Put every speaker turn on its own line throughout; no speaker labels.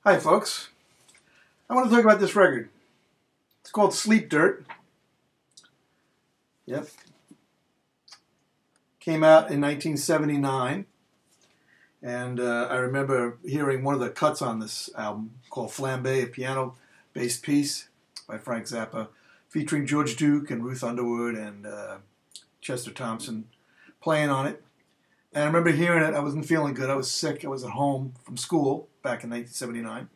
Hi, folks. I want to talk about this record. It's called Sleep Dirt. Yep. Came out in 1979. And I remember hearing one of the cuts on this album called Flambe, a piano-based piece by Frank Zappa, featuring George Duke and Ruth Underwood and Chester Thompson playing on it. And I remember hearing it. I wasn't feeling good. I was sick. I was at home from school back in 1979.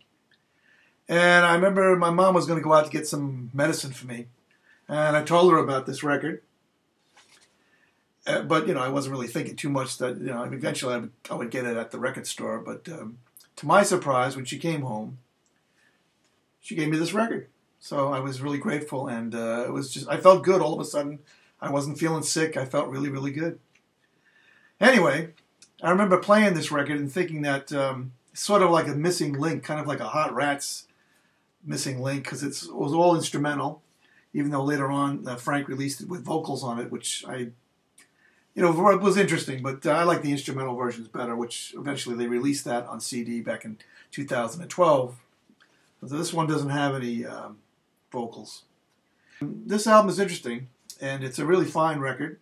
And I remember my mom was going to go out to get some medicine for me. And I told her about this record. But, I wasn't really thinking too much that, eventually I would get it at the record store. But to my surprise, when she came home, she gave me this record. So I was really grateful. And it was just, I felt good all of a sudden. I wasn't feeling sick. I felt really, really good. Anyway, I remember playing this record and thinking that it's sort of like a missing link, kind of like a Hot Rats missing link, because it was all instrumental, even though later on Frank released it with vocals on it, which was interesting, but I like the instrumental versions better, which eventually they released that on CD back in 2012. So this one doesn't have any vocals. This album is interesting, and it's a really fine record,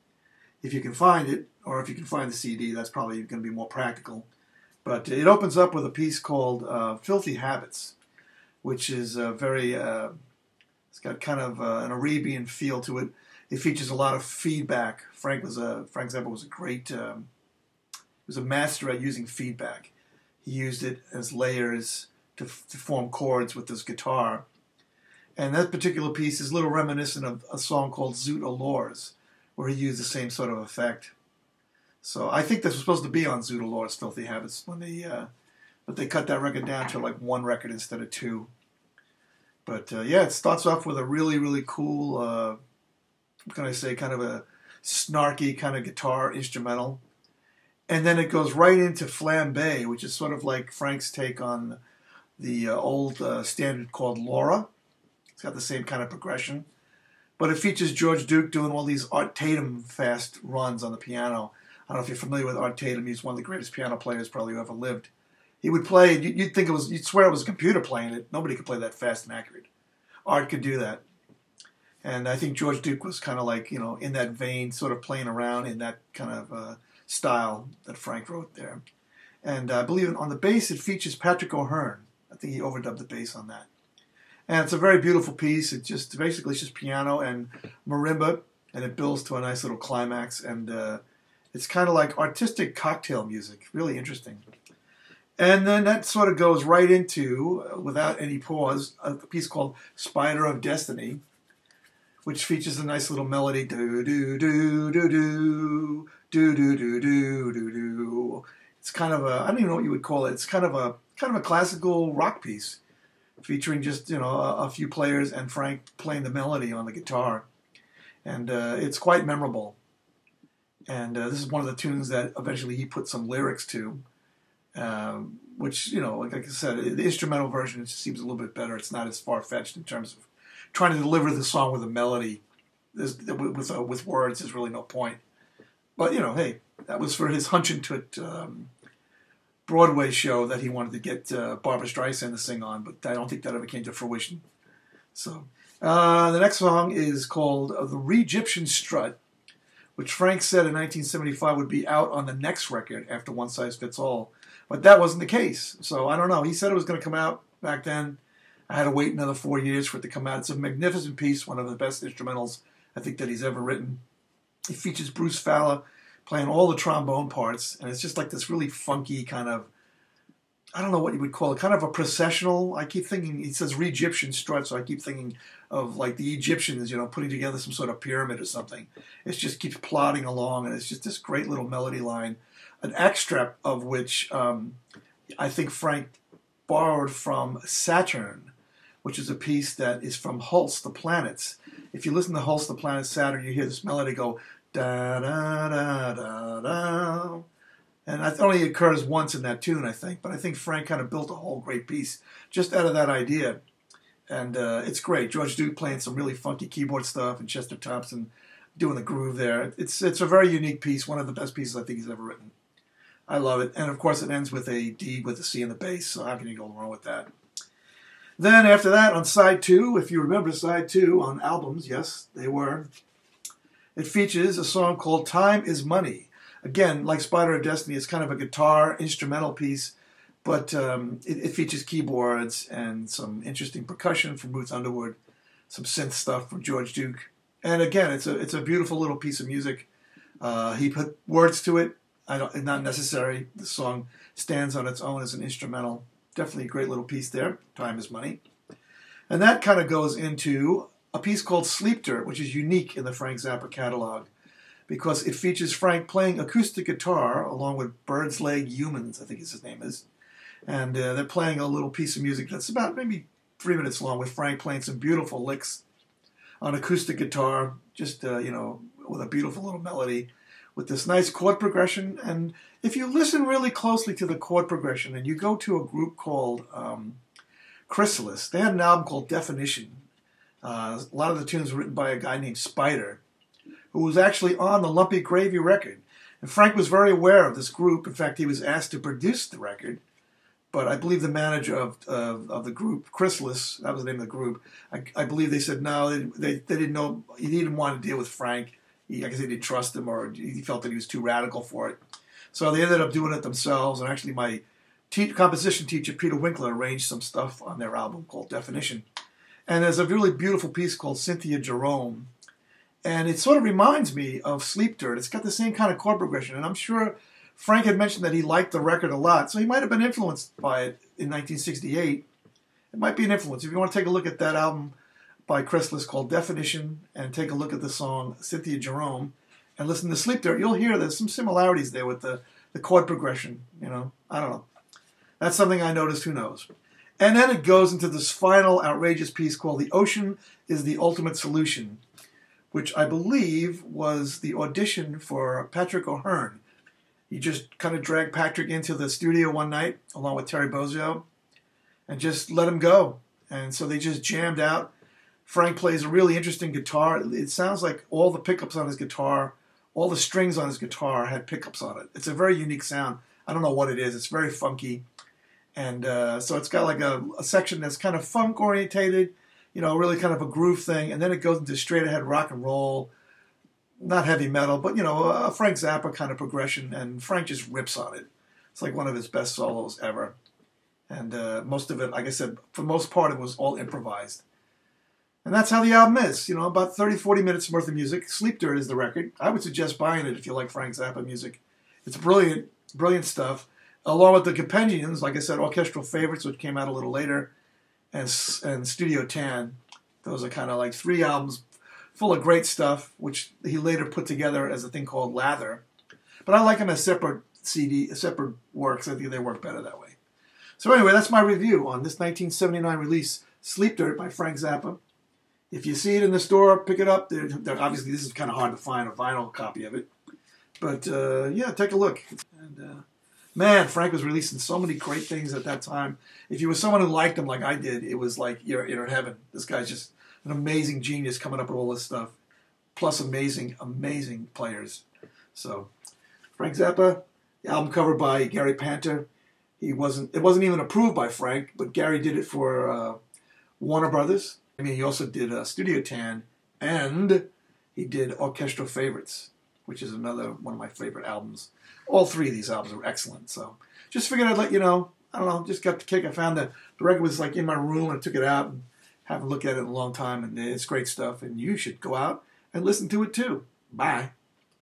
if you can find it, or if you can find the CD. That's probably going to be more practical. But it opens up with a piece called Filthy Habits, which is it's got kind of an Arabian feel to it. It features a lot of feedback. Frank Zappa was a great, he was a master at using feedback. He used it as layers to form chords with his guitar. And that particular piece is a little reminiscent of a song called Zoot Allures, where he used the same sort of effect. So I think this was supposed to be on Zoot Allures' Filthy Habits, but they cut that record down to like one record instead of two. But it starts off with a really, really cool, what can I say, kind of a snarky kind of guitar instrumental. And then it goes right into Flambe, which is sort of like Frank's take on the old standard called Laura. It's got the same kind of progression. But it features George Duke doing all these Art Tatum fast runs on the piano. I don't know if you're familiar with Art Tatum. He's one of the greatest piano players probably who ever lived. He would play, you'd swear it was a computer playing it. Nobody could play that fast and accurate. Art could do that. And I think George Duke was kind of like, in that vein, sort of playing around in that kind of style that Frank wrote there. And I believe on the bass it features Patrick O'Hearn. I think he overdubbed the bass on that. And it's a very beautiful piece. It's just piano and marimba, and it builds to a nice little climax. And it's kind of like artistic cocktail music, really interesting. And then that sort of goes right into, without any pause, a piece called Spider of Destiny, which features a nice little melody. Do do do do do do do do do do do. It's kind of I don't even know what you would call it. It's kind of a classical rock piece, featuring just a few players and Frank playing the melody on the guitar, and it's quite memorable. And this is one of the tunes that eventually he put some lyrics to, which like I said, the instrumental version just seems a little bit better. It's not as far fetched in terms of trying to deliver the song with a melody. With words, there's really no point. But hey, that was for his Hunch Into It Broadway show that he wanted to get Barbra Streisand to sing on, but I don't think that ever came to fruition. So the next song is called The Re-Egyptian Strut, which Frank said in 1975 would be out on the next record after One Size Fits All. But that wasn't the case. So I don't know. He said it was going to come out back then. I had to wait another 4 years for it to come out. It's a magnificent piece, one of the best instrumentals I think that he's ever written. It features Bruce Fowler playing all the trombone parts, and it's just like this really funky kind of, I don't know what you would call it, kind of a processional. I keep thinking, he says Re-Egyptian strut, so I keep thinking of like the Egyptians, putting together some sort of pyramid or something. It just keeps plodding along, and it's just this great little melody line, an extract of which I think Frank borrowed from Saturn, which is a piece that is from Hulse, The Planets. If you listen to Hulse, The Planet, Saturn, you hear this melody go da da da da da. And it only occurs once in that tune, I think. But I think Frank kind of built a whole great piece just out of that idea. And it's great. George Duke playing some really funky keyboard stuff, and Chester Thompson doing the groove there. It's a very unique piece, one of the best pieces I think he's ever written. I love it. And of course it ends with a D with a C in the bass, so how can you go wrong with that? Then after that, on side 2, if you remember side 2 on albums, yes, they were, it features a song called Time is Money. Again, like Spider of Destiny, it's kind of a guitar instrumental piece, but it features keyboards and some interesting percussion from Ruth Underwood, some synth stuff from George Duke. And again, it's a beautiful little piece of music. He put words to it. Not necessary. The song stands on its own as an instrumental. Definitely a great little piece there. Time is Money. And that kind of goes into a piece called Sleep Dirt, which is unique in the Frank Zappa catalog because it features Frank playing acoustic guitar along with Bird's Leg Humans, I think his name is. And they're playing a little piece of music that's about maybe 3 minutes long with Frank playing some beautiful licks on acoustic guitar, just, with a beautiful little melody, with this nice chord progression. And if you listen really closely to the chord progression and you go to a group called Chrysalis, they had an album called Definition. A lot of the tunes were written by a guy named Spider, who was actually on the Lumpy Gravy record. And Frank was very aware of this group. In fact, he was asked to produce the record. But I believe the manager of the group, Chrysalis, that was the name of the group, I believe they said no, they didn't know, he didn't want to deal with Frank. I guess they didn't trust him, or he felt that he was too radical for it. So they ended up doing it themselves. And actually my composition teacher, Peter Winkler, arranged some stuff on their album called Definition. And there's a really beautiful piece called Cynthia Jerome. And it sort of reminds me of Sleep Dirt. It's got the same kind of chord progression. And I'm sure Frank had mentioned that he liked the record a lot. So he might have been influenced by it in 1968. It might be an influence. If you want to take a look at that album by Chrysalis called Definition and take a look at the song Cynthia Jerome and listen to Sleep Dirt, you'll hear there's some similarities there with the chord progression. I don't know. That's something I noticed. Who knows? And then it goes into this final outrageous piece called The Ocean is the Ultimate Solution, which I believe was the audition for Patrick O'Hearn. He just kind of dragged Patrick into the studio one night along with Terry Bozzio and just let him go. And so they just jammed out. Frank plays a really interesting guitar. It sounds like all the pickups on his guitar, all the strings on his guitar had pickups on it. It's a very unique sound. I don't know what it is. It's very funky. And so it's got like a section that's kind of funk orientated, really kind of a groove thing. And then it goes into straight ahead rock and roll, not heavy metal, but, a Frank Zappa kind of progression. And Frank just rips on it. It's like one of his best solos ever. And most of it, like I said, for the most part, it was all improvised. And that's how the album is, about 30, 40 minutes worth of music. Sleep Dirt is the record. I would suggest buying it if you like Frank Zappa music. It's brilliant, brilliant stuff. Along with the compendiums, like I said, Orchestral Favorites, which came out a little later, and Studio Tan. Those are kind of like 3 albums full of great stuff, which he later put together as a thing called Lather. But I like them as separate separate works. I think they work better that way. So anyway, that's my review on this 1979 release, Sleep Dirt by Frank Zappa. If you see it in the store, pick it up. Obviously, this is kind of hard to find a vinyl copy of it. But, yeah, take a look. And man, Frank was releasing so many great things at that time. If you were someone who liked him like I did, it was like you're in heaven. This guy's just an amazing genius coming up with all this stuff. Plus amazing, amazing players. So, Frank Zappa, the album cover by Gary Panter. It wasn't even approved by Frank, but Gary did it for Warner Brothers. He also did Studio Tan, and he did Orchestral Favorites, which is another one of my favorite albums. All 3 of these albums are excellent. So just figured I'd let you know. I don't know, just got the kick. I found the record was like in my room, and I took it out and haven't looked at it in a long time, and it's great stuff, and you should go out and listen to it too. Bye.